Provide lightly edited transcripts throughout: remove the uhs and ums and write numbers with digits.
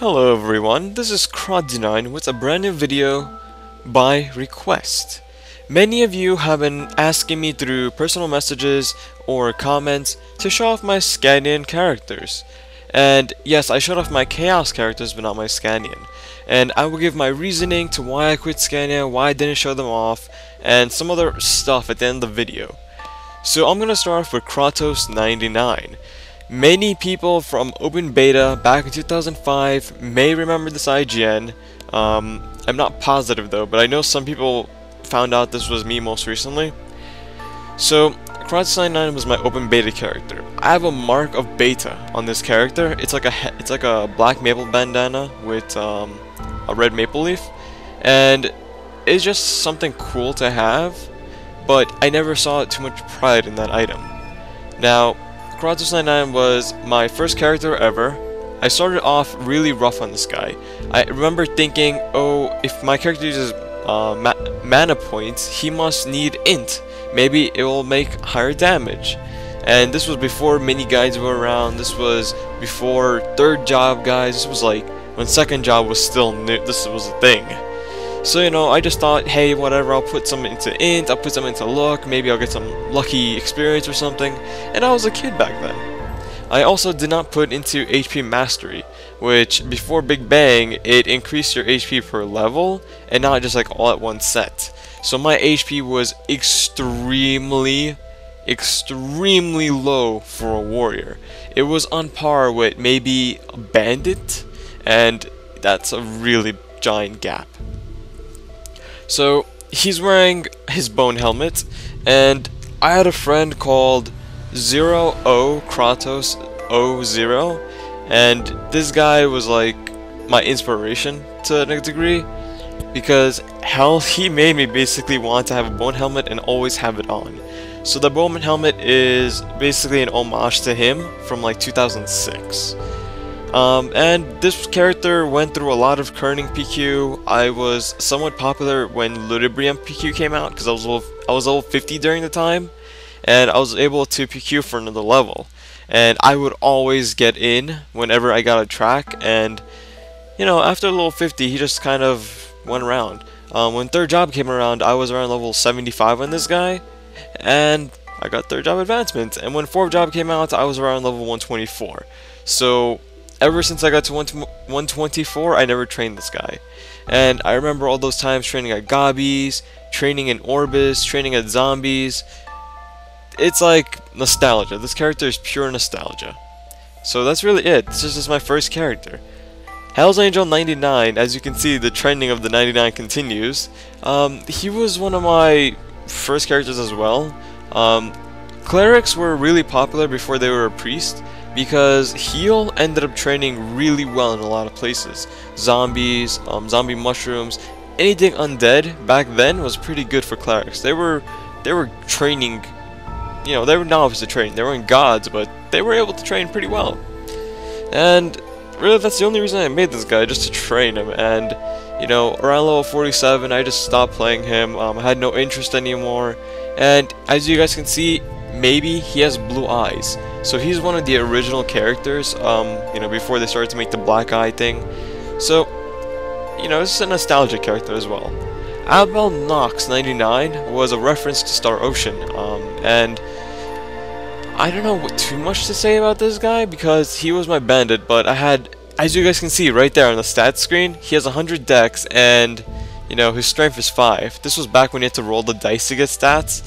Hello everyone, this is KraDeNine's with a brand new video by request. Many of you have been asking me through personal messages or comments to show off my Scanian characters. And yes, I showed off my Chaos characters but not my Scanian. And I will give my reasoning to why I quit Scanian, why I didn't show them off, and some other stuff at the end of the video. So I'm gonna start off with KraDeNine's. Many people from open beta back in 2005 may remember this IGN. I'm not positive though, but I know some people found out this was me most recently. So KraDeNine's was my open beta character. I have a mark of beta on this character. It's like a black maple bandana with a red maple leaf, and it's just something cool to have. But I never saw too much pride in that item. Now, KraDeNine's was my first character ever. I started off really rough on this guy. I remember thinking, oh, if my character uses mana points, he must need int. Maybe it will make higher damage. And this was before mini guides were around. This was before third job guides. This was like when second job was still new. This was a thing. So, you know, I just thought, hey, whatever, I'll put some into int, I'll put some into luck, maybe I'll get some lucky experience or something, and I was a kid back then. I also did not put into HP Mastery, which, before Big Bang, it increased your HP per level, and not just like all at one set. So my HP was extremely low for a warrior. It was on par with maybe a Bandit, and that's a really giant gap. So he's wearing his bone helmet, and I had a friend called 0O Kratos 00, and this guy was like my inspiration to a degree, because hell, he made me basically want to have a bone helmet and always have it on. So the bone helmet is basically an homage to him from like 2006. And this character went through a lot of kerning PQ. I was somewhat popular when Ludibrium PQ came out because I was level 50 during the time, and I was able to PQ for another level. And I would always get in whenever I got a track, and you know, after level 50, he just kind of went around. When third job came around, I was around level 75 on this guy, and I got third job advancement. And when fourth job came out, I was around level 124. So ever since I got to 124, I never trained this guy. And I remember all those times training at Gobbies, training in Orbis, training at Zombies. It's like nostalgia. This character is pure nostalgia. So that's really it. This is just my first character. Hell's Angel 99, as you can see, the trending of the 99 continues. He was one of my first characters as well. Clerics were really popular before they were a priest, because heal ended up training really well in a lot of places. Zombies, zombie mushrooms, anything undead back then was pretty good for clerics. They were training, you know, they were novice to train. They weren't gods, but they were able to train pretty well. And really, that's the only reason I made this guy, just to train him. And you know, around level 47, I just stopped playing him. I had no interest anymore. And as you guys can see, maybe he has blue eyes. So he's one of the original characters, you know, before they started to make the black eye thing. So, you know, this is a nostalgia character as well. Abel Knox 99 was a reference to Star Ocean, and I don't know too much to say about this guy because he was my bandit, but I had, as you guys can see right there on the stats screen, he has 100 dex, and you know, his strength is 5. This was back when you had to roll the dice to get stats,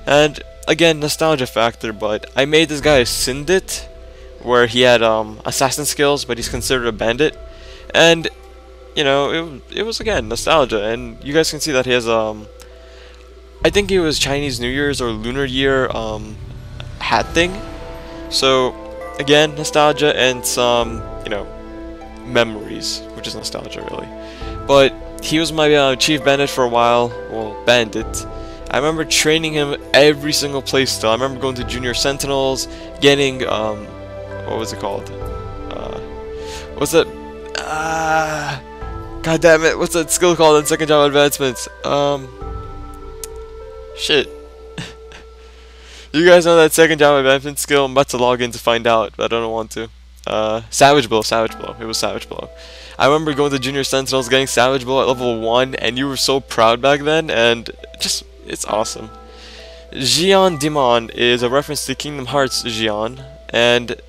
and again, nostalgia factor, but I made this guy a Syndit, where he had assassin skills, but he's considered a bandit, and you know, it was again nostalgia. And you guys can see that he has I think it was Chinese New Year's or Lunar Year hat thing. So again, nostalgia and some, you know, memories, which is nostalgia really. But he was my chief bandit for a while. Well, bandit. I remember training him every single playstyle. I remember going to Junior Sentinels, getting, what was it called? What's that? God damn it, what's that skill called in second job advancements? Shit. You guys know that second job advancement skill? I'm about to log in to find out, but I don't want to. Savage Blow, Savage Blow. It was Savage Blow. I remember going to Junior Sentinels, getting Savage Blow at level 1, and you were so proud back then, and just, it's awesome. Xian Dimon is a reference to Kingdom Hearts Xian, and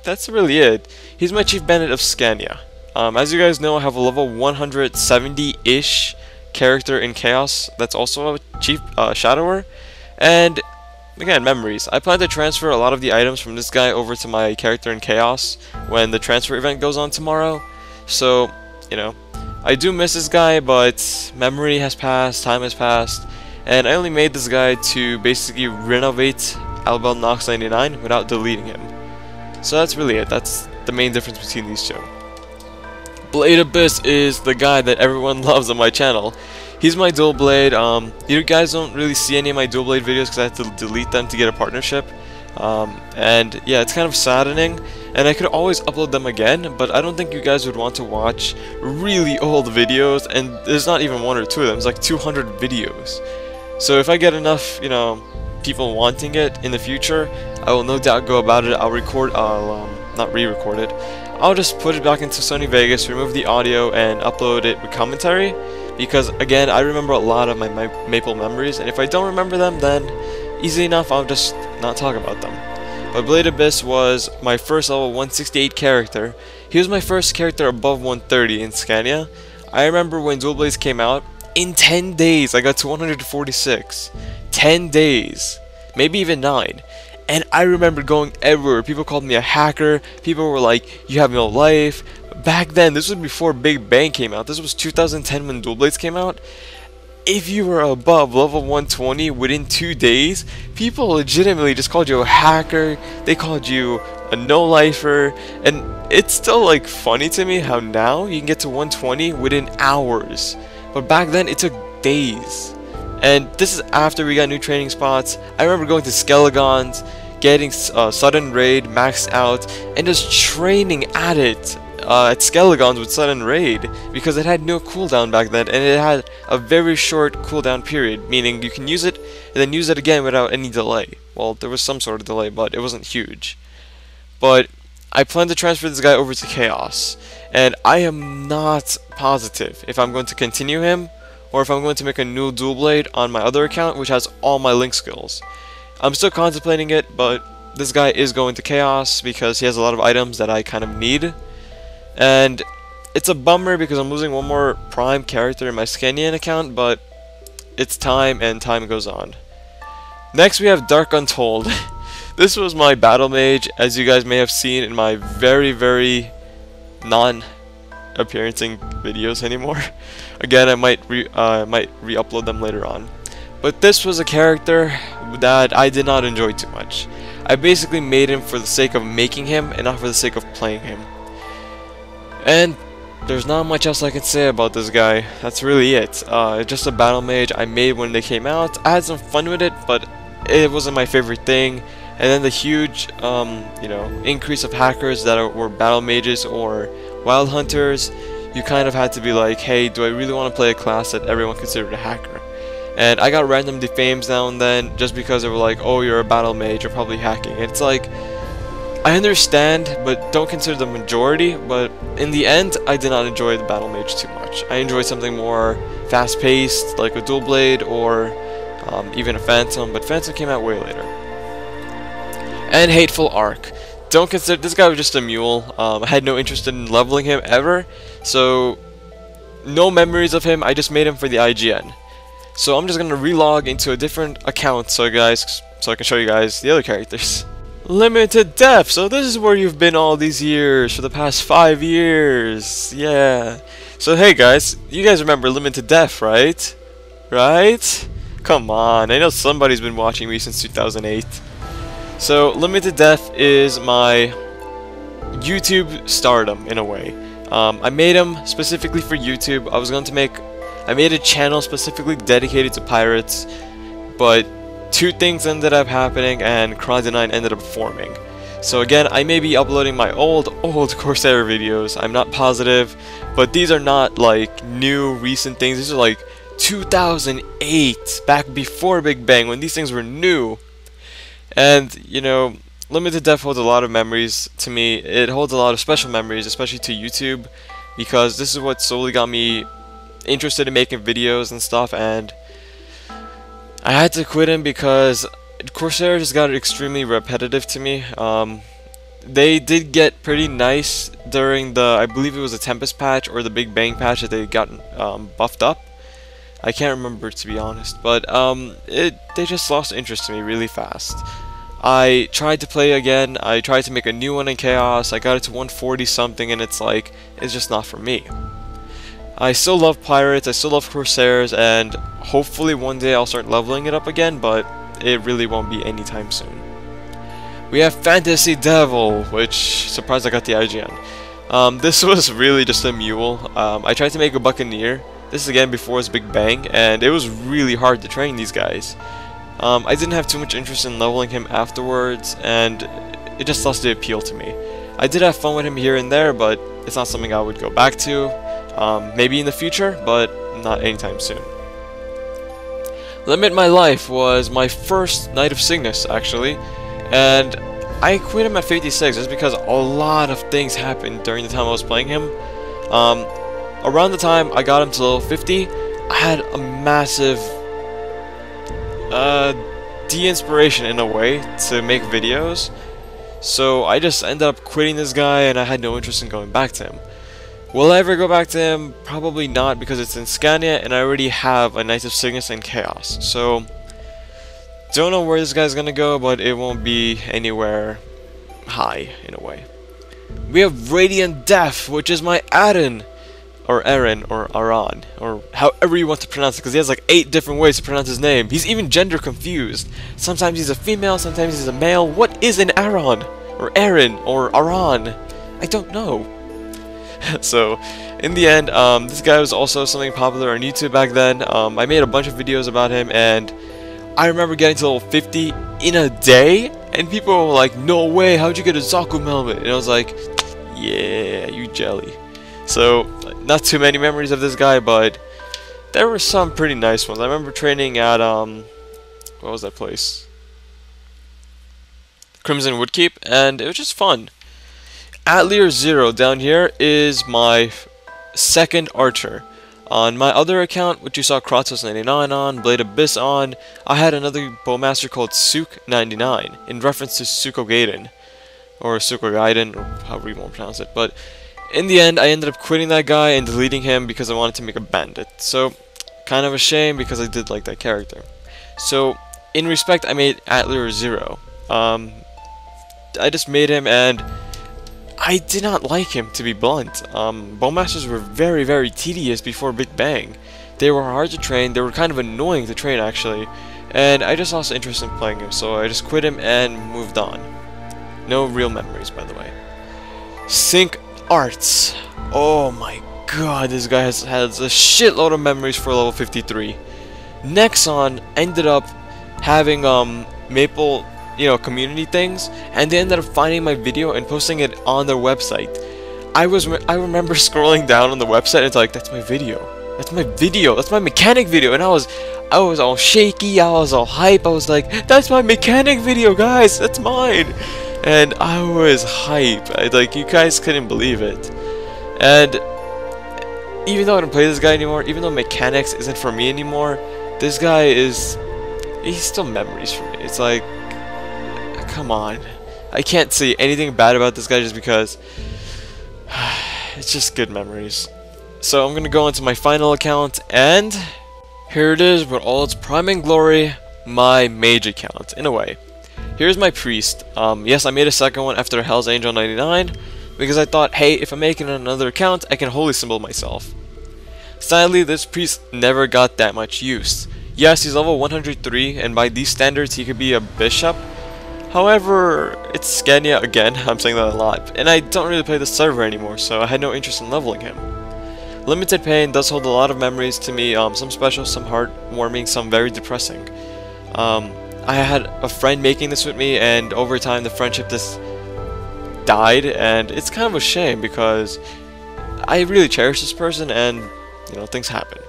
that's really it. He's my Chief Bandit of Scania. As you guys know, I have a level 170-ish character in Chaos that's also a Chief Shadower, and again, memories. I plan to transfer a lot of the items from this guy over to my character in Chaos when the transfer event goes on tomorrow. So, you know, I do miss this guy, but memory has passed, time has passed, and I only made this guy to basically renovate Albel Nox 99 without deleting him. So that's really it. That's the main difference between these two. Blade Abyss is the guy that everyone loves on my channel. He's my dual blade. You guys don't really see any of my dual blade videos because I had to delete them to get a partnership. And yeah, it's kind of saddening. And I could always upload them again, but I don't think you guys would want to watch really old videos. And there's not even one or two of them. It's like 200 videos. So if I get enough, you know, people wanting it in the future, I will no doubt go about it. I'll record, not re-record it. I'll just put it back into Sony Vegas, remove the audio, and upload it with commentary. Because again, I remember a lot of my Maple memories, and if I don't remember them, then easy enough, I'll just not talk about them. But Blade Abyss was my first level 168 character. He was my first character above 130 in Scania. I remember when Dual Blades came out, in 10 days I got to 146. 10 days. Maybe even 9. And I remember going everywhere. People called me a hacker. People were like, you have no life. Back then, this was before Big Bang came out. This was 2010 when Dual Blades came out. If you were above level 120 within 2 days, people legitimately just called you a hacker. They called you a no-lifer. And it's still like funny to me how now you can get to 120 within hours. But back then, it took days. And this is after we got new training spots. I remember going to Skelegons, getting Sudden Raid maxed out, and just training at it at Skelegons with Sudden Raid, because it had no cooldown back then, and it had a very short cooldown period, meaning you can use it and then use it again without any delay. Well, there was some sort of delay, but it wasn't huge. But I plan to transfer this guy over to Chaos, and I am not positive if I'm going to continue him or if I'm going to make a new dual blade on my other account, which has all my link skills. I'm still contemplating it, but this guy is going to Chaos because he has a lot of items that I kind of need. And it's a bummer because I'm losing one more prime character in my Scanian account, but it's time and time goes on. Next we have Dark Untold. This was my battle mage, as you guys may have seen in my very non-appearancing videos anymore. Again, I might re-upload them later on. But this was a character that I did not enjoy too much. I basically made him for the sake of making him and not for the sake of playing him. And there's not much else I can say about this guy. That's really it. Just a battle mage I made when they came out. I had some fun with it, but it wasn't my favorite thing. And then the huge, you know, increase of hackers that were battle mages or wild hunters, you kind of had to be like, hey, do I really want to play a class that everyone considered a hacker? And I got random defames now and then just because they were like, oh, you're a battle mage, you're probably hacking. And it's like, I understand, but don't consider the majority. But in the end, I did not enjoy the battle mage too much. I enjoyed something more fast-paced, like a dual blade or even a phantom. But phantom came out way later. And Hateful Arc. Don't consider this guy was just a mule. I had no interest in leveling him ever, so no memories of him. I just made him for the IGN. So I'm just gonna relog into a different account so I can show you guys the other characters. Limited Def. So this is where you've been all these years, for the past 5 years. Yeah. So hey guys, you guys remember Limited Def, right? Right? Come on, I know somebody's been watching me since 2008. So Limited Def is my YouTube stardom in a way. I made him specifically for YouTube. I made a channel specifically dedicated to pirates, but two things ended up happening and KraDeNine's ended up forming. So again, I may be uploading my old Corsair videos, I'm not positive, but these are not like new recent things. These are like 2008, back before Big Bang, when these things were new. And you know, Limited Depth holds a lot of memories to me. It holds a lot of special memories, especially to YouTube, because this is what solely got me interested in making videos and stuff, and I had to quit him because Corsair just got extremely repetitive to me. They did get pretty nice during the, I believe it was a Tempest patch or the Big Bang patch that they got buffed up. I can't remember, to be honest, but they just lost interest in me really fast. I tried to play again. I tried to make a new one in Chaos. I got it to 140 something, and it's like, it's just not for me. I still love Pirates, I still love Corsairs, and hopefully one day I'll start leveling it up again, but it really won't be anytime soon. We have Fantasy Devil, which, surprised I got the IGN. This was really just a mule. I tried to make a Buccaneer. This is again before his Big Bang, and it was really hard to train these guys. I didn't have too much interest in leveling him afterwards, and it just lost the appeal to me. I did have fun with him here and there, but it's not something I would go back to. Maybe in the future, but not anytime soon. Limit My Life was my first Night of Cygnus, actually, and I quit him at 56 just because a lot of things happened during the time I was playing him. Around the time I got him to level 50, I had a massive de-inspiration in a way to make videos, so I just ended up quitting this guy and I had no interest in going back to him. Will I ever go back to him? Probably not, because it's in Scania and I already have a Knights of Cygnus and Chaos. So, don't know where this guy's gonna go, but it won't be anywhere high, in a way. We have Radiant Death, which is my Aaron, or Aaron, or Aran, or however you want to pronounce it, because he has like 8 different ways to pronounce his name. He's even gender confused. Sometimes he's a female, sometimes he's a male. What is an Aaron? Or Aaron, or Aran? I don't know. So, in the end, this guy was also something popular on YouTube back then. I made a bunch of videos about him, and I remember getting to level 50 in a day, and people were like, no way, how'd you get a Zaku helmet? And I was like, yeah, you jelly. So, not too many memories of this guy, but there were some pretty nice ones. I remember training at, what was that place? Crimson Woodkeep, and it was just fun. Atelier 0 down here is my second archer. On my other account, which you saw Kratos99 on, Blade Abyss on, I had another bowmaster called Suk99, in reference to Suko Gaiden, or Suko Gaiden, or however you want to pronounce it. But in the end, I ended up quitting that guy and deleting him because I wanted to make a bandit. So, kind of a shame because I did like that character. So, in respect, I made Atelier 0. I just made him, and I did not like him, to be blunt. Bowmasters were very, very tedious before Big Bang. They were hard to train, they were kind of annoying to train actually, and I just lost interest in playing him, so I just quit him and moved on. No real memories, by the way. Sync Arts. Oh my god, this guy has a shitload of memories for level 53. Nexon ended up having Maple, community things, and they ended up finding my video and posting it on their website. I remember scrolling down on the website and it's like, that's my video, that's my mechanic video, and I was all shaky, I was all hype, I was like, that's my mechanic video, guys, that's mine, and I was hype. Like, you guys couldn't believe it. And even though I don't play this guy anymore, even though mechanics isn't for me anymore, this guy he's still memories for me. It's like, come on. I can't say anything bad about this guy just because it's just good memories. So I'm gonna go into my final account, and here it is with all its prime and glory, my Mage account, in a way. Here's my priest. Yes, I made a second one after Hell's Angel 99 because I thought, hey, if I'm making another account, I can holy symbol myself. Sadly, this priest never got that much use. Yes, he's level 103, and by these standards, he could be a bishop. However, it's Scania again, I'm saying that a lot, and I don't really play the server anymore, so I had no interest in leveling him. Limited Pain does hold a lot of memories to me, some special, some heartwarming, some very depressing. I had a friend making this with me, and over time the friendship just died, and it's kind of a shame because I really cherish this person, and things happen.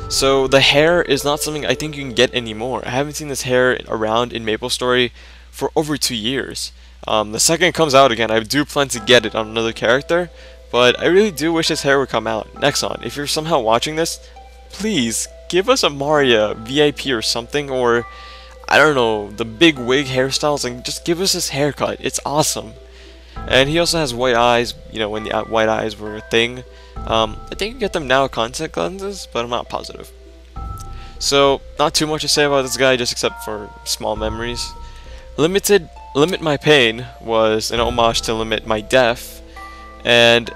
So the hair is not something I think you can get anymore. I haven't seen this hair around in MapleStory for over 2 years. The second it comes out again, I do plan to get it on another character, but I really do wish his hair would come out. Nexon, if you're somehow watching this, please give us a Maria VIP or something, or I don't know, the big wig hairstyles, and just give us his haircut. It's awesome. And he also has white eyes, you know, when the white eyes were a thing. I think you get them now, contact lenses, but I'm not positive. So, not too much to say about this guy, just except for small memories. Limit My Pain was an homage to Limit My Death, and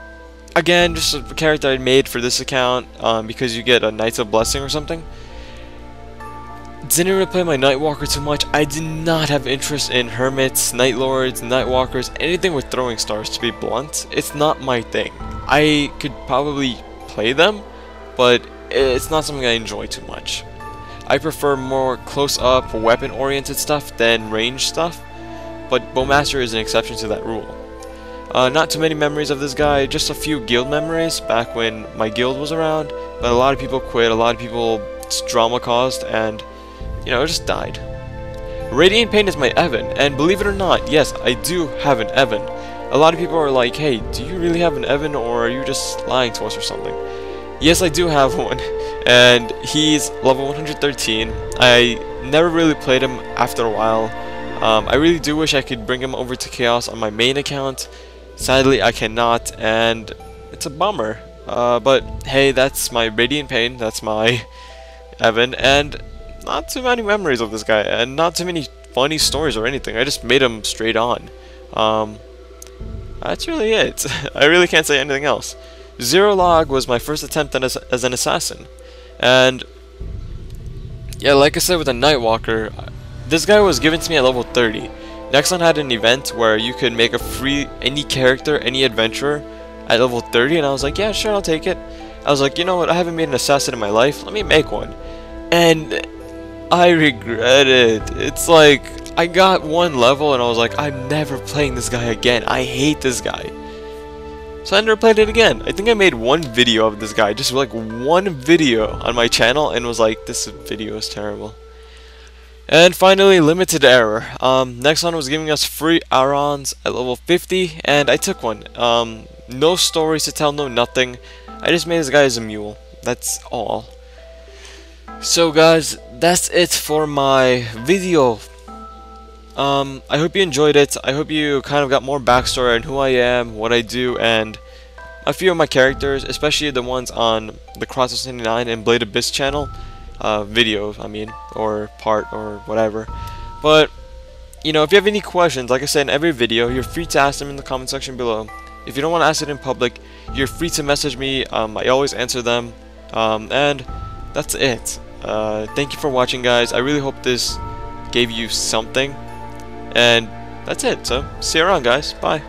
again, just a character I made for this account, because you get a Knights of Blessing or something. Didn't really play my Nightwalker too much. I did not have interest in Hermits, Night Lords, Nightwalkers, anything with throwing stars, to be blunt. It's not my thing. I could probably play them, but it's not something I enjoy too much. I prefer more close-up, weapon-oriented stuff than range stuff, but Bowmaster is an exception to that rule. Not too many memories of this guy, just a few guild memories back when my guild was around, but a lot of people quit, a lot of people drama caused, and you know, it just died. Radiant Pain is my Evan, and believe it or not, yes, I do have an Evan. A lot of people are like, hey, do you really have an Evan, or are you just lying to us or something? Yes, I do have one, and he's level 113. I never really played him after a while. I really do wish I could bring him over to Chaos on my main account. Sadly, I cannot, and it's a bummer. But hey, that's my Radiant Pain, that's my Evan, and not too many memories of this guy, and not too many funny stories or anything. I just made him straight on. That's really it. I really can't say anything else. Zero Log was my first attempt as an assassin, and yeah, like I said with the Nightwalker, this guy was given to me at level 30. Nexon had an event where you could make a free any character, any adventurer at level 30, and I was like, yeah, sure, I'll take it. I was like, you know what, I haven't made an assassin in my life, let me make one. And I regret it. It's like, I got one level and I was like, I'm never playing this guy again. I hate this guy. So I never played it again. I think I made one video of this guy, just like one video on my channel, and was like, this video is terrible. And finally, Limited Error. Nexon was giving us free Arons at level 50, and I took one. No stories to tell, no nothing. I just made this guy as a mule. That's all. So guys, that's it for my video. I hope you enjoyed it. I hope you kind of got more backstory on who I am, what I do, and a few of my characters, especially the ones on the KraDeNine's and Blade Abyss channel. Videos, I mean, or part, or whatever. But, you know, if you have any questions, like I said in every video, you're free to ask them in the comment section below. If you don't want to ask it in public, you're free to message me. I always answer them. And that's it. Thank you for watching, guys. I really hope this gave you something. And that's it. So, see you around, guys. Bye.